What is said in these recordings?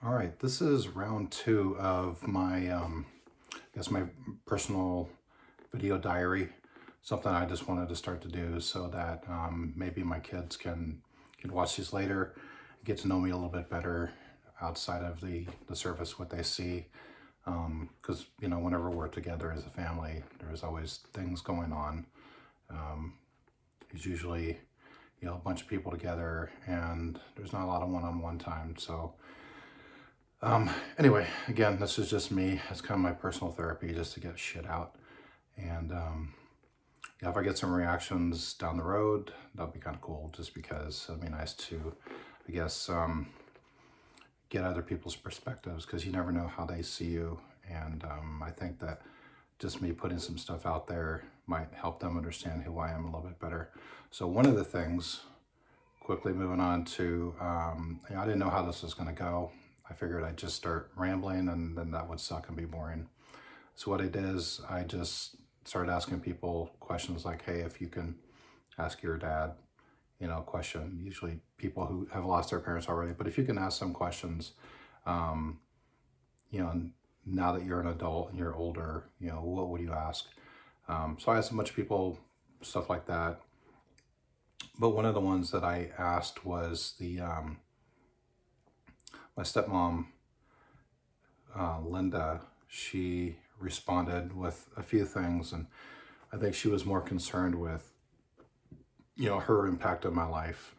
All right, this is round two of my, I guess my personal video diary. Something I just wanted to start to do so that maybe my kids can watch these later, get to know me a little bit better outside of the surface, what they see. Because whenever we're together as a family, there's always things going on. Um, there's usually a bunch of people together, and there's not a lot of one-on-one time. So Um, anyway, again, this is just me. It's kind of my personal therapy just to get shit out. And yeah, if I get some reactions down the road, that'll be kind of cool just because it'll be nice to, I guess, get other people's perspectives because you never know how they see you. And I think that just me putting some stuff out there might help them understand who I am a little bit better. So one of the things, quickly moving on to, I didn't know how this was going to go. I figured I'd just start rambling and then that would suck and be boring. So what I did is I just started asking people questions like, hey, if you can ask your dad, a question, usually people who have lost their parents already, but if you can ask some questions, um, you know, now that you're an adult and you're older, what would you ask? So I asked a bunch of people, stuff like that. But one of the ones that I asked was my stepmom, Linda. She responded with a few things, and I think she was more concerned with, her impact on my life,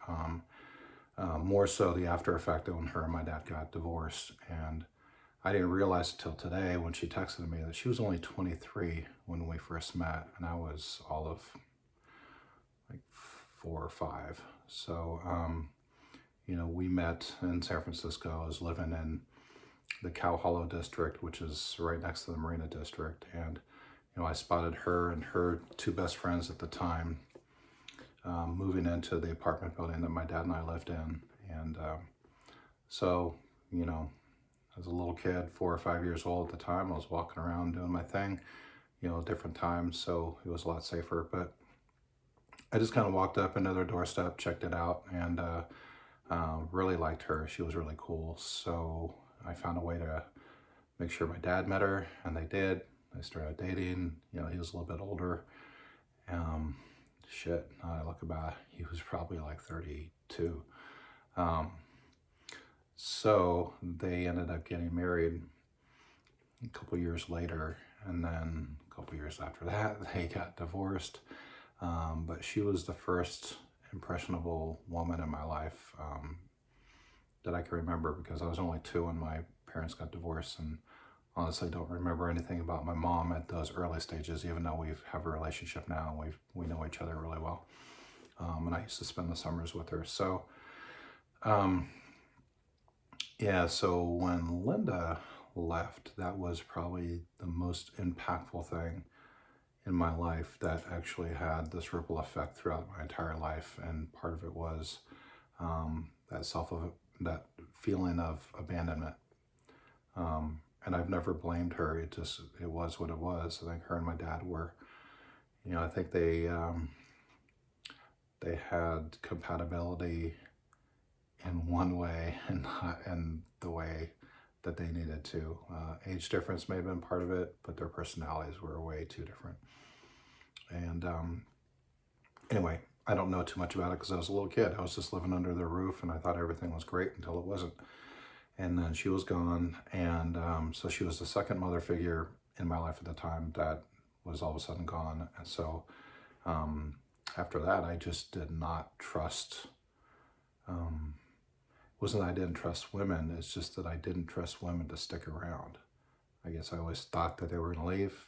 more so the after effect of when her and my dad got divorced. And I didn't realize until today when she texted me that she was only 23 when we first met, and I was all of like 4 or 5. So, we met in San Francisco. I was living in the Cow Hollow district, which is right next to the Marina district. And, I spotted her and her two best friends at the time moving into the apartment building that my dad and I lived in. And so, as a little kid, 4 or 5 years old at the time, I was walking around doing my thing, different times. So it was a lot safer. But I just kind of walked up into their doorstep, checked it out, and really liked her. She was really cool. So I found a way to make sure my dad met her, and they did. They started dating. He was a little bit older. Um, now I look about, he was probably like 32. Um, so they ended up getting married a couple years later, and then a couple years after that, they got divorced. But she was the first impressionable woman in my life that I can remember because I was only 2 when my parents got divorced, and honestly don't remember anything about my mom at those early stages, even though we have a relationship now and we know each other really well. And I used to spend the summers with her. So, yeah, so when Linda left, that was probably the most impactful thing in my life that actually had this ripple effect throughout my entire life. And part of it was that that feeling of abandonment. And I've never blamed her. It was what it was. I think her and my dad were, I think they had compatibility in one way and not in the way that they needed to. Age difference may have been part of it, but their personalities were way too different. And anyway, I don't know too much about it because I was a little kid. I was just living under their roof, and I thought everything was great until it wasn't. And then she was gone, and so she was the second mother figure in my life at the time that was all of a sudden gone. And so after that, I just did not trust. It wasn't that I didn't trust women, it's just that I didn't trust women to stick around. I guess I always thought that they were going to leave.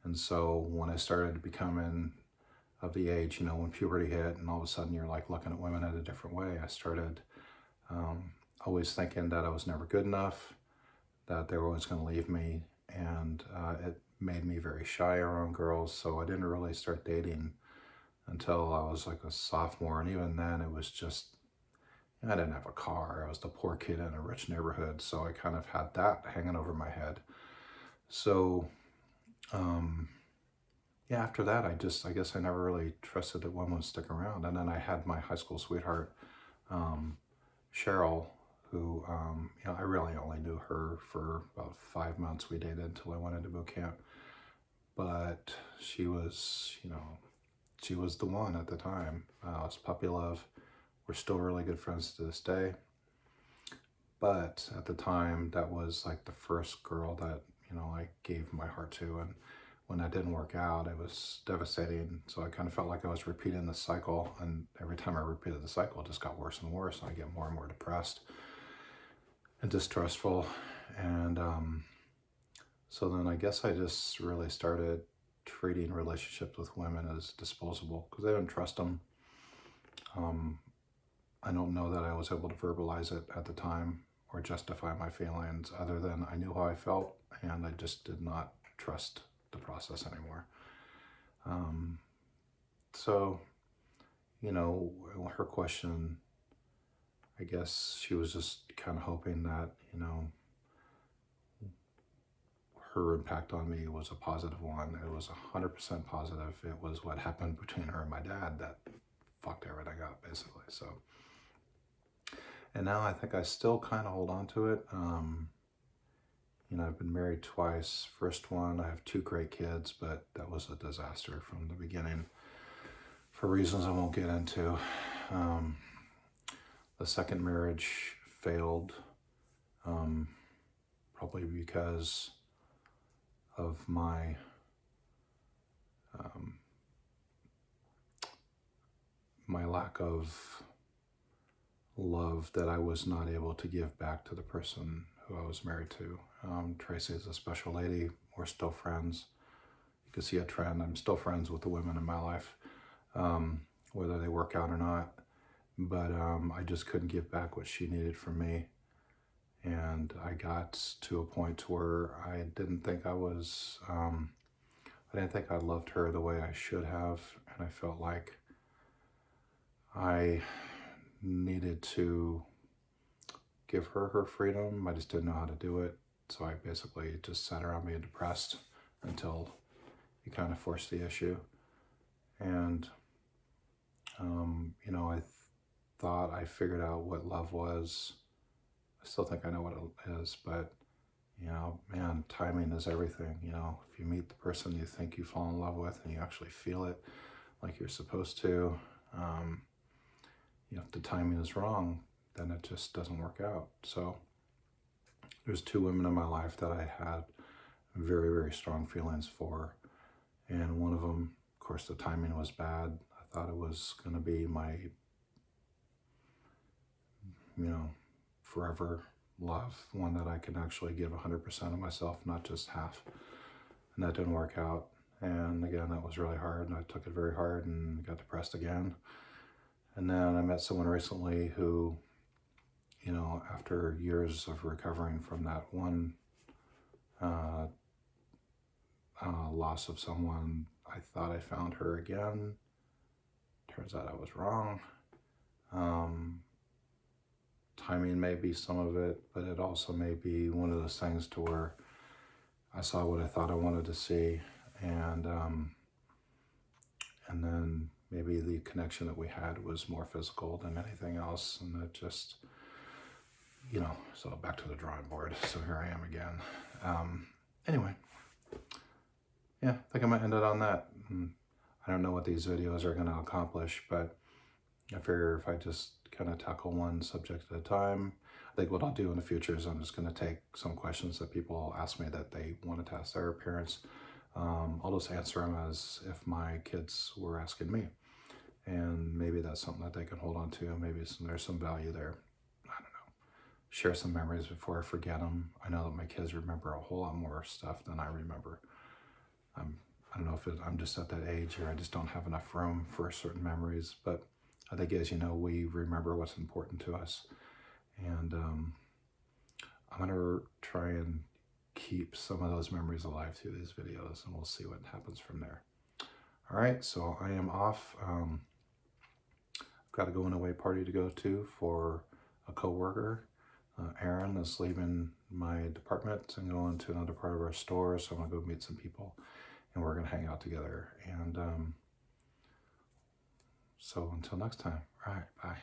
And so when I started becoming of the age, when puberty hit and all of a sudden you're like looking at women in a different way, I started always thinking that I was never good enough, that they were always going to leave me. And it made me very shy around girls. So I didn't really start dating until I was like a sophomore. And even then it was just, I didn't have a car. I was the poor kid in a rich neighborhood. So I kind of had that hanging over my head. So, yeah, after that, I guess I never really trusted that one would stick around. And then I had my high school sweetheart, Cheryl, who, I really only knew her for about 5 months. We dated until I went into boot camp. But she was, she was the one at the time. It was puppy love. We're still really good friends to this day. But at the time, that was like the first girl that, I gave my heart to. And when that didn't work out, it was devastating. So I kind of felt like I was repeating the cycle. And every time I repeated the cycle, it just got worse and worse. And I get more and more depressed and distrustful. And so then I guess I just really started treating relationships with women as disposable because I didn't trust them. I don't know that I was able to verbalize it at the time or justify my feelings other than I knew how I felt and I just did not trust the process anymore. So, her question, I guess she was just kind of hoping that, her impact on me was a positive one. It was 100% positive. It was what happened between her and my dad that fucked everything up, basically. So, and now I think I still kind of hold on to it. I've been married twice. First one, I have 2 great kids, but that was a disaster from the beginning for reasons I won't get into. The second marriage failed, probably because of my my lack of love that I was not able to give back to the person who I was married to. Tracy is a special lady. We're still friends. You can see a trend. I'm still friends with the women in my life, whether they work out or not. But I just couldn't give back what she needed from me. And I got to a point where I didn't think I was, I didn't think I loved her the way I should have. And I felt like I needed to give her her freedom. I just didn't know how to do it. So I basically just sat around being depressed until he kind of forced the issue. And, I thought I figured out what love was. I still think I know what it is, but, man, timing is everything. If you meet the person you think you fall in love with and you actually feel it like you're supposed to, if the timing is wrong, then it just doesn't work out. So there's 2 women in my life that I had very, very strong feelings for. And one of them, of course, the timing was bad. I thought it was going to be my, forever love, one that I can actually give 100% of myself, not just half. And that didn't work out. And again, that was really hard. And I took it very hard and got depressed again. And then I met someone recently who, after years of recovering from that one loss of someone, I thought I found her again. Turns out I was wrong. Timing may be some of it, but it also may be one of those things to where I saw what I thought I wanted to see, and then maybe the connection that we had was more physical than anything else, and it just, so back to the drawing board. So here I am again. Anyway, yeah, I think I might end it on that. I don't know what these videos are going to accomplish, but I figure if I just kind of tackle one subject at a time, I think what I'll do in the future is I'm just going to take some questions that people ask me that they wanted to ask their parents. I'll just answer them as if my kids were asking me. And maybe that's something that they can hold on to. Maybe there's some value there. I don't know. Share some memories before I forget them. I know that my kids remember a whole lot more stuff than I remember. I don't know if I'm just at that age or I just don't have enough room for certain memories, but I think, as you know, we remember what's important to us. And I'm going to try and keep some of those memories alive through these videos, and we'll see what happens from there. All right, so I am off. I've got to go on a away party to go to for a coworker. Aaron is leaving my department and going to another part of our store, so I'm going to go meet some people, and we're going to hang out together. And so until next time, all right, bye.